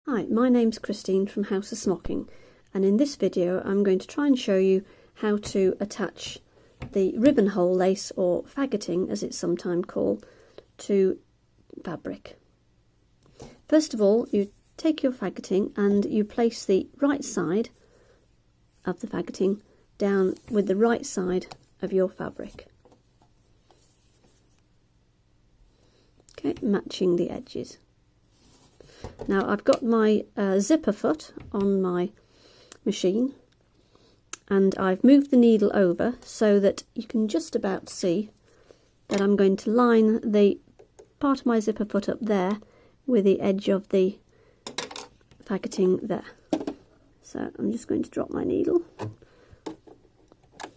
Hi, my name's Christine from House of Smocking, and in this video I'm going to try and show you how to attach the ribbon hole lace, or faggoting as it's sometimes called, to fabric. First of all, you take your faggoting and you place the right side of the faggoting down with the right side of your fabric. Okay, matching the edges. Now I've got my zipper foot on my machine, and I've moved the needle over so that you can just about see that I'm going to line the part of my zipper foot up there with the edge of the faggoting there. So I'm just going to drop my needle.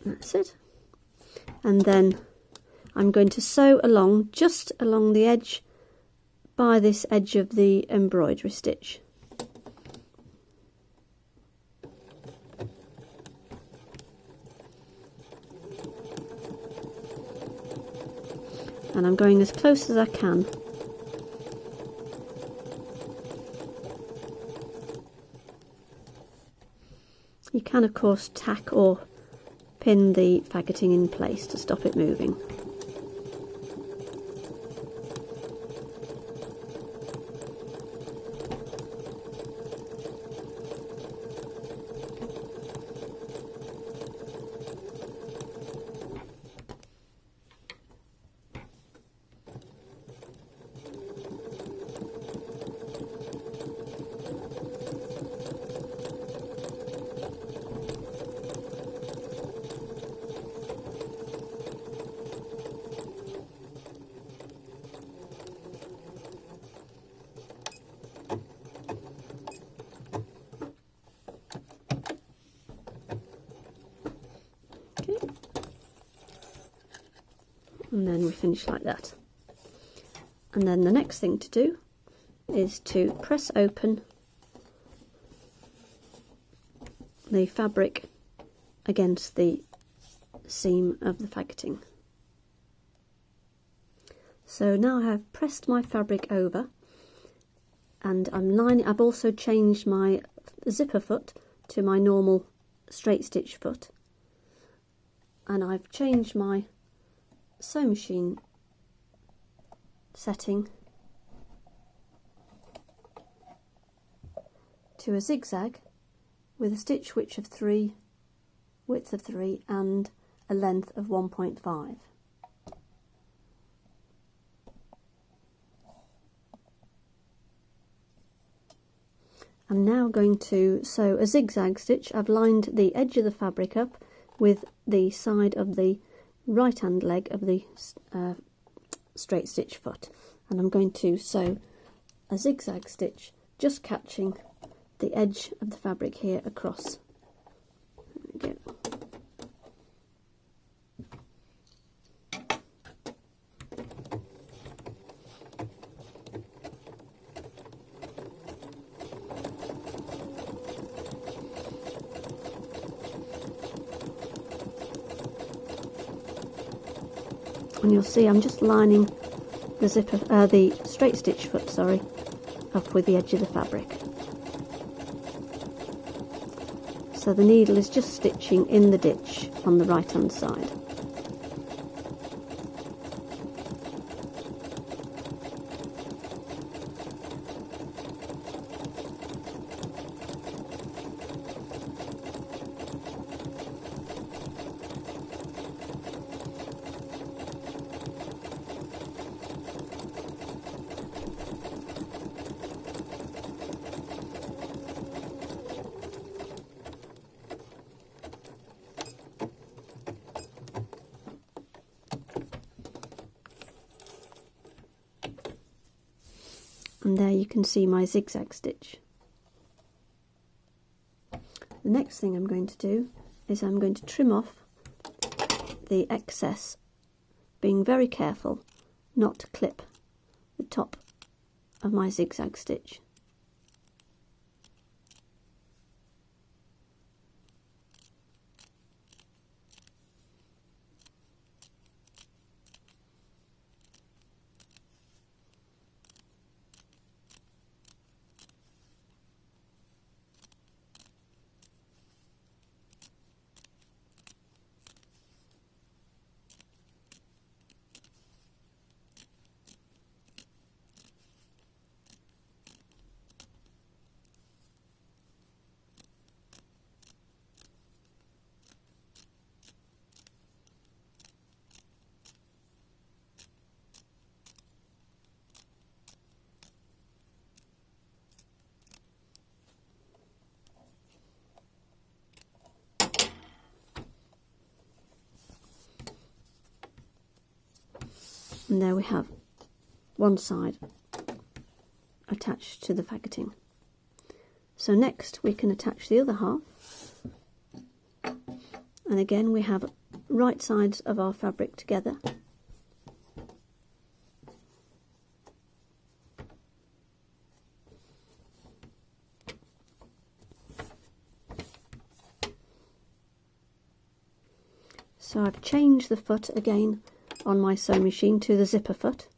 That's it. And then I'm going to sew along, just along the edge, by this edge of the embroidery stitch. And I'm going as close as I can. You can of course tack or pin the faggoting in place to stop it moving. And then we finish like that. And then the next thing to do is to press open the fabric against the seam of the faggoting. So now I have pressed my fabric over, and I've also changed my zipper foot to my normal straight stitch foot, and I've changed my sewing machine setting to a zigzag with a stitch width of 3, and a length of 1.5. I'm now going to sew a zigzag stitch. I've lined the edge of the fabric up with the side of the right hand leg of the straight stitch foot, and I'm going to sew a zigzag stitch just catching the edge of the fabric here across. There we go. And you'll see I'm just lining the straight stitch foot, up with the edge of the fabric. So the needle is just stitching in the ditch on the right hand side. And there you can see my zigzag stitch. The next thing I'm going to do is I'm going to trim off the excess, being very careful not to clip the top of my zigzag stitch. And there we have one side attached to the faggoting. So next we can attach the other half, and again we have right sides of our fabric together. So I've changed the foot again on my sewing machine to the zipper foot,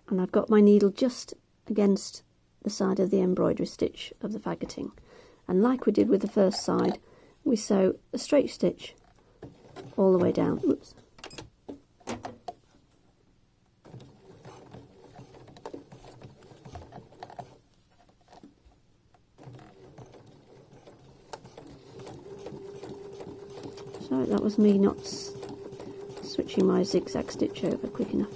and I've got my needle just against the side of the embroidery stitch of the faggoting, and like we did with the first side, we sew a straight stitch all the way down. Oops. So that was me not switching my zigzag stitch over quick enough.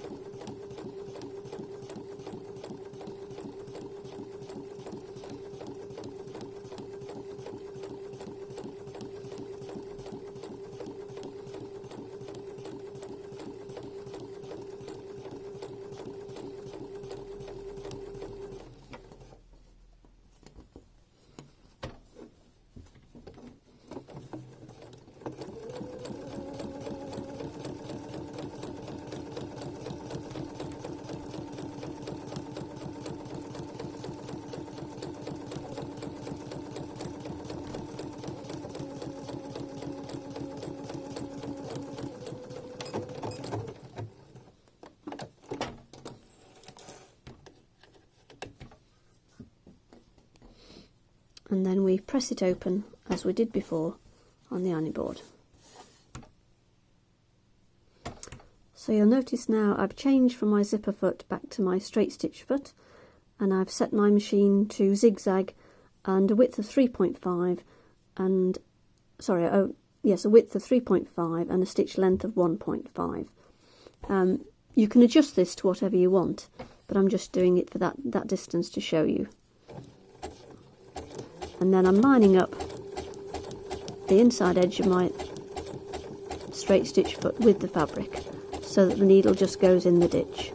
And then we press it open as we did before on the ironing board. So you'll notice now I've changed from my zipper foot back to my straight stitch foot, and I've set my machine to zigzag and a width of 3.5 and a width of 3.5 and a stitch length of 1.5. You can adjust this to whatever you want, but I'm just doing it for that distance to show you. And then I'm lining up the inside edge of my straight stitch foot with the fabric so that the needle just goes in the ditch.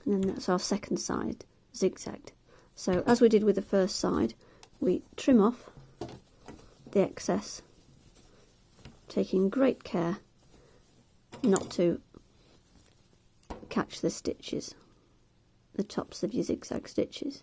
And then that's our second side zigzagged. So as we did with the first side, we trim off the excess, taking great care not to catch the stitches, the tops of your zigzag stitches.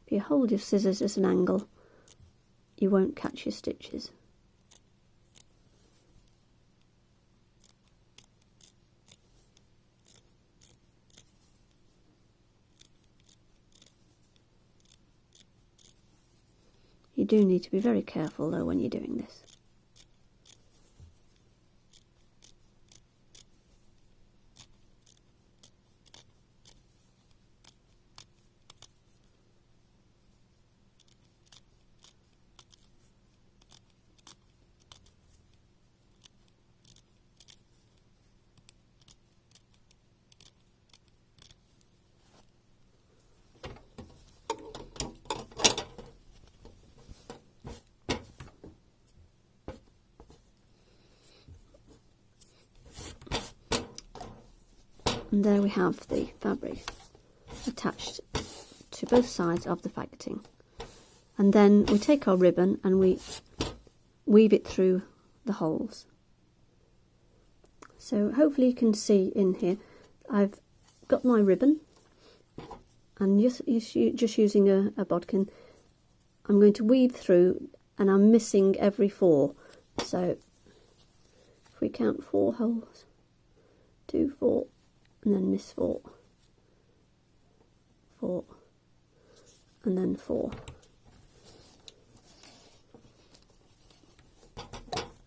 If you hold your scissors at an angle, you won't catch your stitches. You do need to be very careful though when you're doing this. And there we have the fabric attached to both sides of the faggoting. And then we take our ribbon and we weave it through the holes. So hopefully you can see in here, I've got my ribbon, and just using a bodkin, I'm going to weave through, and I'm missing every 4. So if we count 4 holes, 2, 4, and then miss 4, 4, and then 4.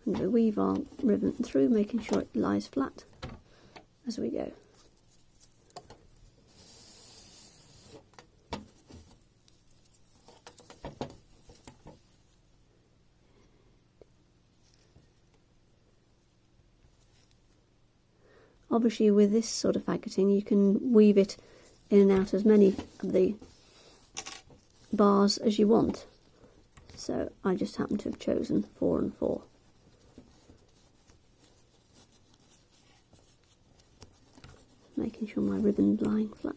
And we weave our ribbon through, making sure it lies flat as we go. Obviously with this sort of faggoting you can weave it in and out as many of the bars as you want. So I just happen to have chosen 4 and 4. Making sure my ribbon's lying flat.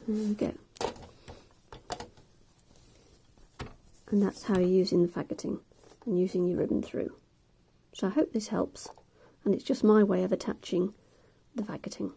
There we go. And that's how you're using the faggoting and using your ribbon through. So I hope this helps, and it's just my way of attaching the faggoting.